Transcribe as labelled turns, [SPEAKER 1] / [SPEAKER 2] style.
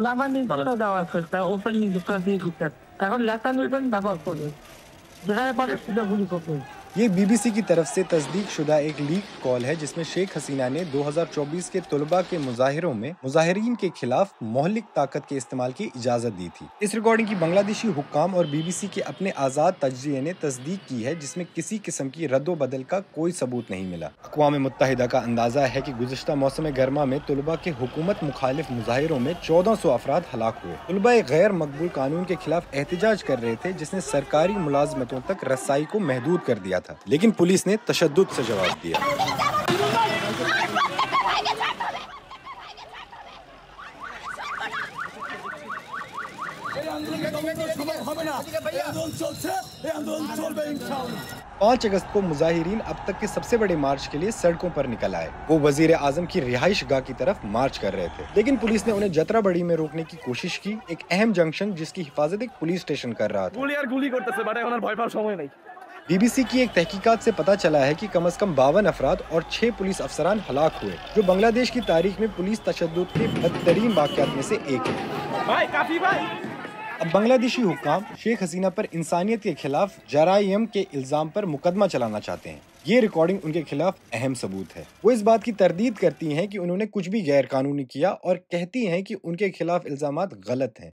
[SPEAKER 1] লাভানিটা দেওয়া আছে একটা ওপেনিং দুটো দিয়ে দিচ্ছে। এখন লেসান উইপেন ব্যবহার করবে। যেখানে পারে সেটা গুলি করবে।
[SPEAKER 2] ये बीबीसी की तरफ से तस्दीक शुदा एक लीक कॉल है जिसमें शेख हसीना ने 2024 के तलबा के मुजाहिरों में मुजाहिरीन के खिलाफ मौलिक ताकत के इस्तेमाल की इजाजत दी थी। इस रिकॉर्डिंग की बांग्लादेशी हुक्काम और बीबीसी के अपने आज़ाद तजज़िये ने तस्दीक की है, जिसमें किसी किस्म की रद्दो बदल का कोई सबूत नहीं मिला। अक़वाम मुत्तहिदा का अंदाजा है कि गुज़िश्ता मौसम गर्मा में तलबा के हुकूमत मुखालिफ मुजाहिरों में 1400 अफराद हलाक हुए। तलबा एक गैर मकबूल कानून के खिलाफ एहतजाज कर रहे थे जिसने सरकारी मुलाजमतों तक रसाई को महदूद कर दिया था, लेकिन पुलिस ने तशद्दुद से जवाब दिया। पाँच अगस्त को मुजाहिरीन अब तक के सबसे बड़े मार्च के लिए सड़कों पर निकल आए। वो वजीर आजम की रिहाइश गाह की तरफ मार्च कर रहे थे, लेकिन पुलिस ने उन्हें जतरा बड़ी में रोकने की कोशिश की। एक अहम जंक्शन जिसकी हिफाजत एक पुलिस स्टेशन कर रहा था। बीबीसी की एक तहकीकात से पता चला है कि कम से कम 52 अफराद और 6 पुलिस अफसरान हलाक हुए, जो बांग्लादेश की तारीख में पुलिस तशद्दुद के बदतरीन वाक़यात में से एक है। अब बांग्लादेशी हुक्काम शेख हसीना पर इंसानियत के खिलाफ जराइम के इल्जाम पर मुकदमा चलाना चाहते हैं। ये रिकॉर्डिंग उनके खिलाफ अहम सबूत है। वो इस बात की तरदीद करती हैं कि उन्होंने कुछ भी गैर कानूनी किया और कहती हैं कि उनके खिलाफ इल्जामात गलत हैं।